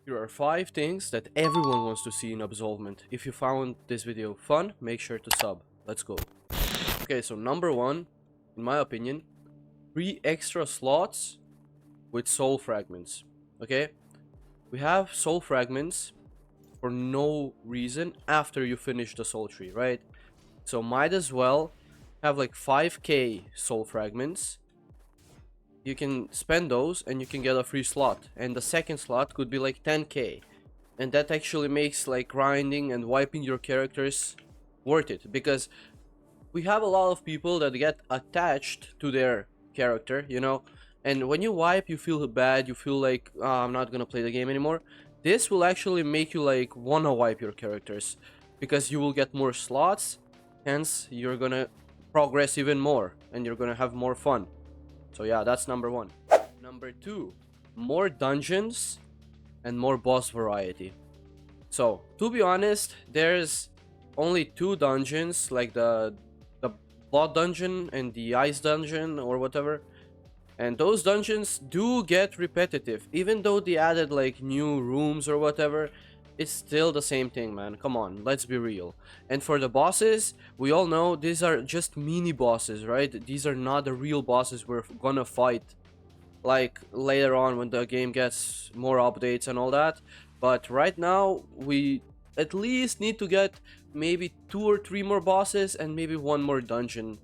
Here are 5 things that everyone wants to see in Absolvement. If you found this video fun, make sure to sub. Let's go. Okay, so number 1, in my opinion, 3 extra slots with soul fragments. Okay? We have soul fragments for no reason after you finish the soul tree, right? So might as well have like 5k soul fragments. You can spend those and you can get a free slot, and the second slot could be like 10k, and that actually makes like grinding and wiping your characters worth it, because we have a lot of people that get attached to their character, you know, and when you wipe you feel bad, you feel like, I'm not gonna play the game anymore. This will actually make you like wanna wipe your characters, because you will get more slots, hence you're gonna progress even more and you're gonna have more fun. So yeah, that's number 1. Number 2, more dungeons and more boss variety. So to be honest, there's only 2 dungeons, like the blood dungeon and the ice dungeon or whatever, and those dungeons do get repetitive. Even though they added like new rooms or whatever, it's still the same thing, man. Come on, let's be real. And for the bosses, we all know these are just mini bosses, right? These are not the real bosses we're gonna fight like later on when the game gets more updates and all that. But right now we at least need to get maybe 2 or 3 more bosses and maybe 1 more dungeon.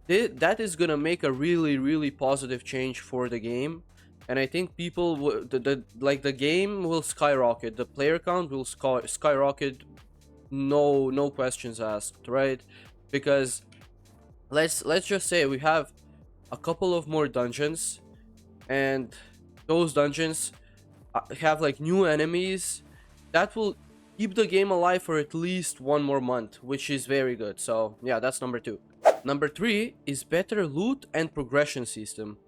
That is gonna make a really positive change for the game, and I think people the game will skyrocket, the player count will skyrocket, no questions asked, right? Because let's just say we have a couple of more dungeons, and those dungeons have like new enemies that will keep the game alive for at least 1 more month, which is very good. So yeah, that's number 2. Number 3 is better loot and progression system.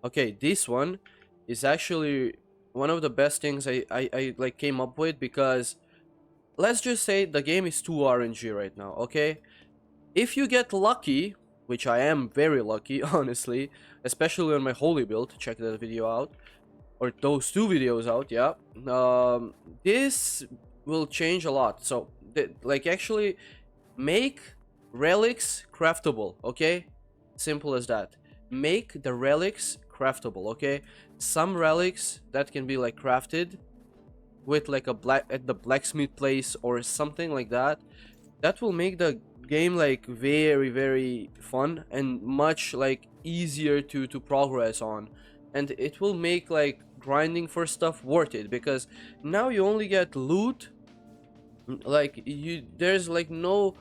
Okay, this one is actually one of the best things I like came up with, because let's just say the game is too RNG right now, okay? If you get lucky, which I am very lucky, honestly, especially on my holy build, check that video out, or those 2 videos out, yeah. This will change a lot. So, like, actually make relics craftable, okay? Simple as that. Make the relics craftable, okay? Some relics that can be like crafted with like a at the blacksmith place or something like that, that will make the game like very fun and much like easier to progress on, and it will make like grinding for stuff worth it, because now you only get loot. Like, there's like no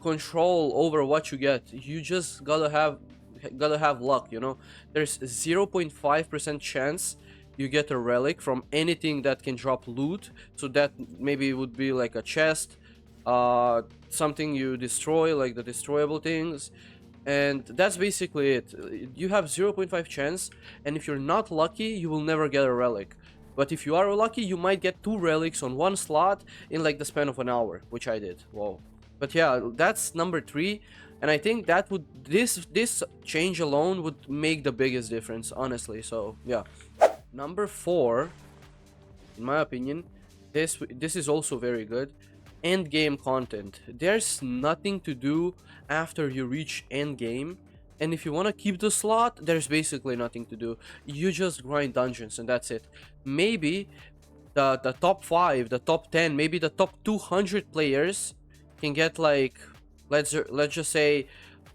control over what you get. You just gotta have luck, you know. There's 0.5% chance you get a relic from anything that can drop loot, so that maybe it would be like a chest, something you destroy, like the destroyable things, and that's basically it. You have 0.5 chance, and if you're not lucky you will never get a relic. But if you are lucky, you might get 2 relics on 1 slot in like the span of an hour, which I did. Whoa. But yeah, that's number 3, and I think that would this change alone would make the biggest difference, honestly. So yeah. Number 4, in my opinion, this is also very good. Endgame content. There's nothing to do after you reach endgame, and if you want to keep the slot, there's basically nothing to do. You just grind dungeons and that's it. Maybe the top 5, the top 10, maybe the top 200 players can get like, let's just say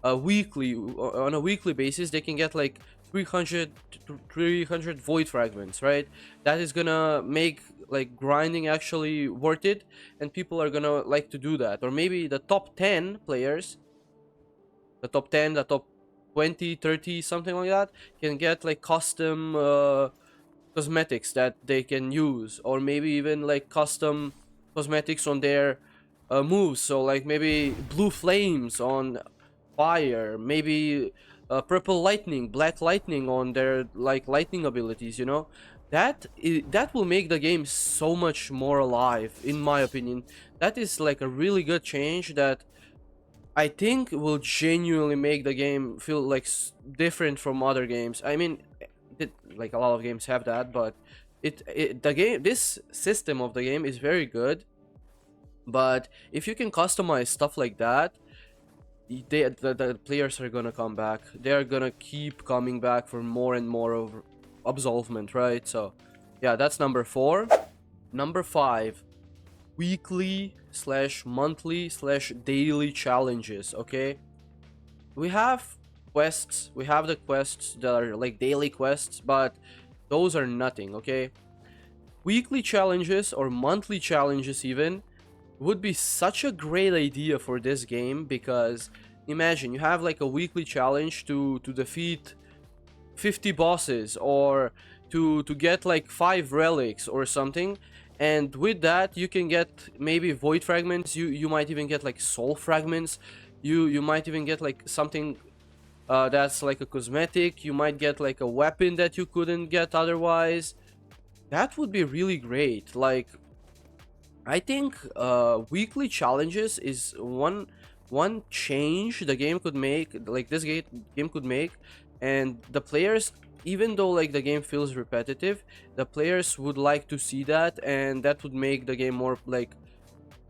on a weekly basis they can get like 300 void fragments, right? That is gonna make like grinding actually worth it, and people are gonna like to do that. Or maybe the top 10 players, the top 10, the top 20, 30, something like that, can get like custom cosmetics that they can use, or maybe even like custom cosmetics on their moves. So like maybe blue flames on fire, maybe purple lightning, black lightning on their like lightning abilities, you know. That will make the game so much more alive, in my opinion. That is like a really good change that I think will genuinely make the game feel like different from other games. I mean, like a lot of games have that, but this system of the game is very good, but if you can customize stuff like that, the players are gonna come back. They're gonna keep coming back for more and more of Absolvement, right? So yeah, that's number 4. Number 5, weekly slash monthly slash daily challenges. Okay, we have quests, we have the quests that are like daily quests, but those are nothing. Okay, weekly challenges or monthly challenges even would be such a great idea for this game, because imagine you have like a weekly challenge to defeat 50 bosses, or to get like 5 relics or something, and with that you can get maybe void fragments, you might even get like soul fragments, you might even get like something that's like a cosmetic, you might get like a weapon that you couldn't get otherwise. That would be really great. Like, I think weekly challenges is one change the game could make, like this game could make, and the players, even though like the game feels repetitive, the players would like to see that, and that would make the game more like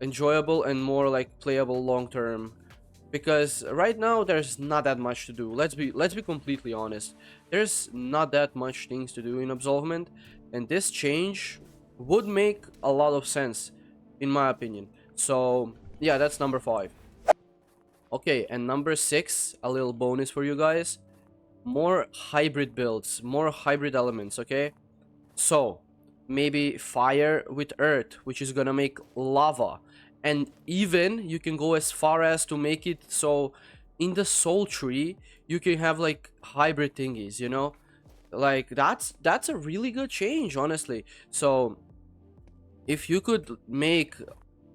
enjoyable and more like playable long term. Because right now there's not that much to do. Let's be completely honest. There's not that much things to do in Absolvement, and this change would make a lot of sense in my opinion. So yeah, that's number 5. Okay, and number 6, a little bonus for you guys. More hybrid builds, more hybrid elements, okay? So maybe fire with earth, which is gonna make lava. And even you can go as far as to make it so in the soul tree you can have like hybrid thingies, you know? Like that's a really good change, honestly. So if you could make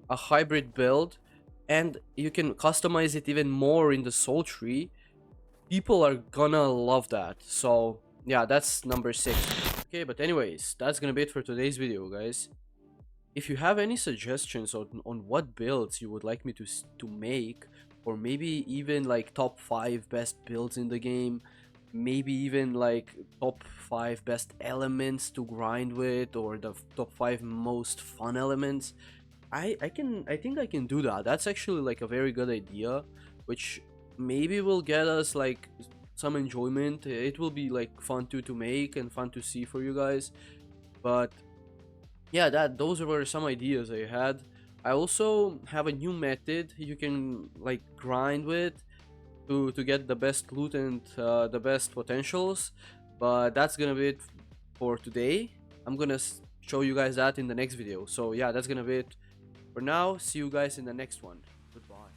a hybrid build and you can customize it even more in the soul tree, people are gonna love that. So yeah, that's number 6. Okay, but anyways, that's gonna be it for today's video, guys. If you have any suggestions on what builds you would like me to make, or maybe even like top 5 best builds in the game, maybe even like top 5 best elements to grind with, or the top 5 most fun elements, I think I can do that. That's actually like a very good idea, which maybe will get us like some enjoyment. It will be like fun to make and fun to see for you guys. But yeah, those were some ideas I had. I also have a new method you can like grind with to get the best loot and the best potentials, but that's gonna be it for today. I'm gonna show you guys that in the next video. So yeah, that's gonna be it for now. See you guys in the next one.